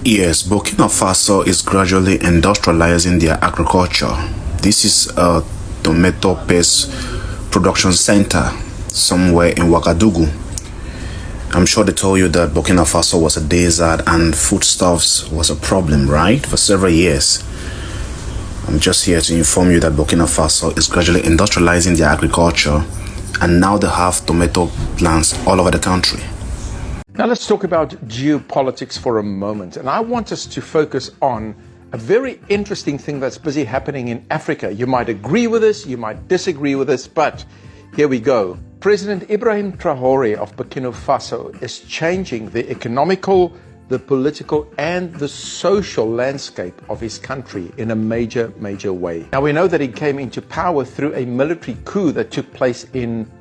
Yes, Burkina Faso is gradually industrializing their agriculture. This is a tomato paste production center somewhere in Ouagadougou. I'm sure they told you that Burkina Faso was a desert and foodstuffs was a problem, right? For several years. I'm just here to inform you that Burkina Faso is gradually industrializing their agriculture, and now they have tomato plants all over the country. Now let's talk about geopolitics for a moment, and I want us to focus on a very interesting thing that's busy happening in Africa. You might agree with this, you might disagree with this, but here we go. President Ibrahim Traoré of Burkina Faso is changing the economical, the political and the social landscape of his country in a major way. Now we know that he came into power through a military coup that took place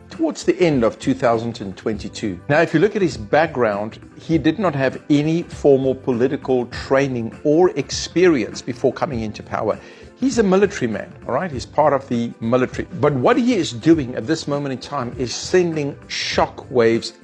towards the end of 2022. Now if you look at his background, he did not have any formal political training or experience before coming into power. He's a military man, all right? He's part of the military. But what he is doing at this moment in time is sending shock waves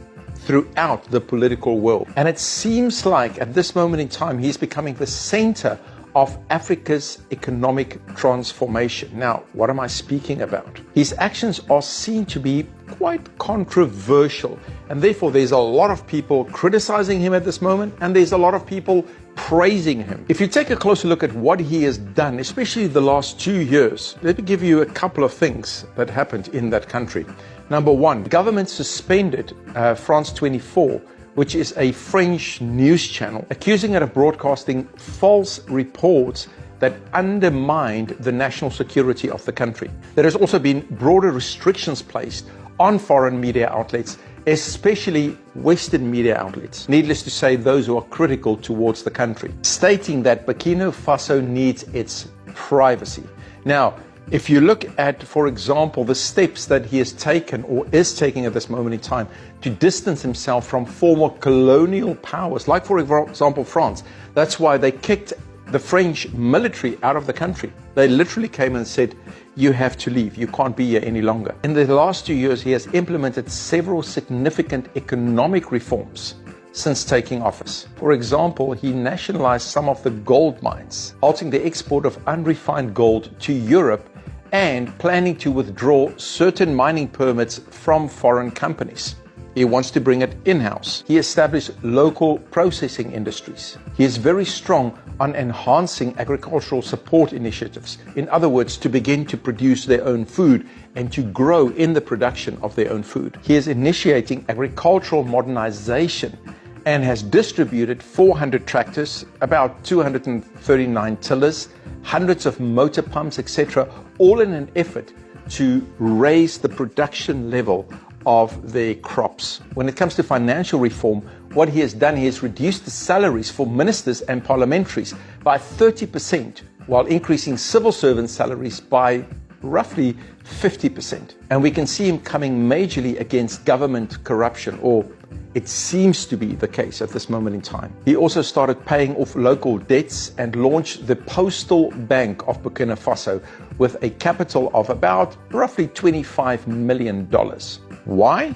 throughout the political world. And it seems like at this moment in time, he's becoming the center of Africa's economic transformation. Now, what am I speaking about? His actions are seen to be quite controversial, and therefore there's a lot of people criticizing him at this moment, and there's a lot of people praising him. If you take a closer look at what he has done, especially the last 2 years, let me give you a couple of things that happened in that country. Number one, the government suspended France 24, which is a French news channel, accusing it of broadcasting false reports that undermined the national security of the country. There has also been broader restrictions placed on foreign media outlets, especially Western media outlets, needless to say those who are critical towards the country, stating that Burkina Faso needs its privacy. Now, if you look at, for example, the steps that he has taken or is taking at this moment in time to distance himself from former colonial powers, like for example France, that's why they kicked the French military out of the country. They literally came and said, you have to leave, you can't be here any longer. In the last 2 years, he has implemented several significant economic reforms since taking office. For example, he nationalized some of the gold mines, halting the export of unrefined gold to Europe and planning to withdraw certain mining permits from foreign companies. He wants to bring it in-house. He established local processing industries. He is very strong on enhancing agricultural support initiatives. In other words, to begin to produce their own food and to grow in the production of their own food. He is initiating agricultural modernization and has distributed 400 tractors, about 239 tillers, hundreds of motor pumps, etc., all in an effort to raise the production level of their crops. When it comes to financial reform, what he has done, he has reduced the salaries for ministers and parliamentaries by 30%, while increasing civil servant salaries by roughly 50%. And we can see him coming majorly against government corruption, or it seems to be the case at this moment in time. He also started paying off local debts and launched the Postal Bank of Burkina Faso with a capital of about roughly $25 million. Why?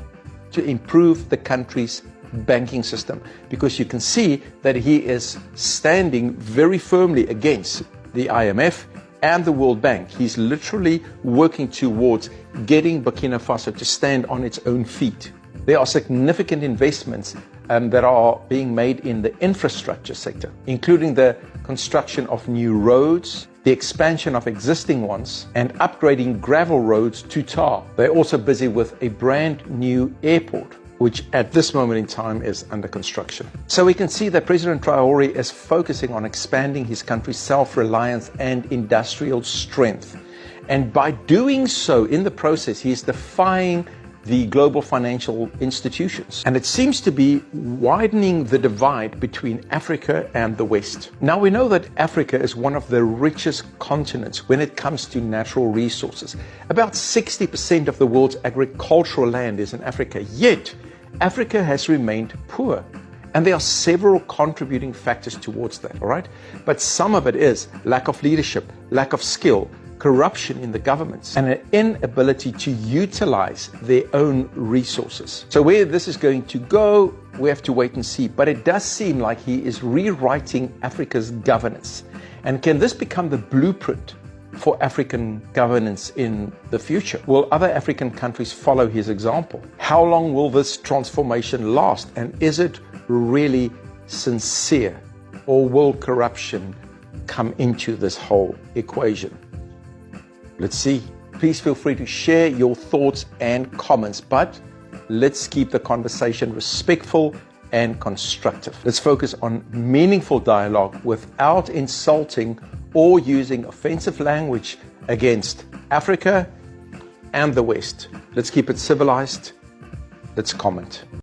To improve the country's banking system, because you can see that he is standing very firmly against the IMF and the World Bank. He's literally working towards getting Burkina Faso to stand on its own feet. There are significant investments that are being made in the infrastructure sector, including the construction of new roads, the expansion of existing ones, and upgrading gravel roads to tar. They're also busy with a brand new airport, which at this moment in time is under construction. So we can see that President Traoré is focusing on expanding his country's self-reliance and industrial strength. And by doing so, in the process, he is defying the global financial institutions. And it seems to be widening the divide between Africa and the West. Now we know that Africa is one of the richest continents when it comes to natural resources. About 60% of the world's agricultural land is in Africa, yet Africa has remained poor. And there are several contributing factors towards that, all right? But some of it is lack of leadership, lack of skill, corruption in the governments, and an inability to utilize their own resources. So where this is going to go, we have to wait and see. But it does seem like he is rewriting Africa's governance. And can this become the blueprint for African governance in the future? Will other African countries follow his example? How long will this transformation last? And is it really sincere? Or will corruption come into this whole equation? Let's see. Please feel free to share your thoughts and comments, but let's keep the conversation respectful and constructive. Let's focus on meaningful dialogue without insulting or using offensive language against Africa and the West. Let's keep it civilized. Let's comment.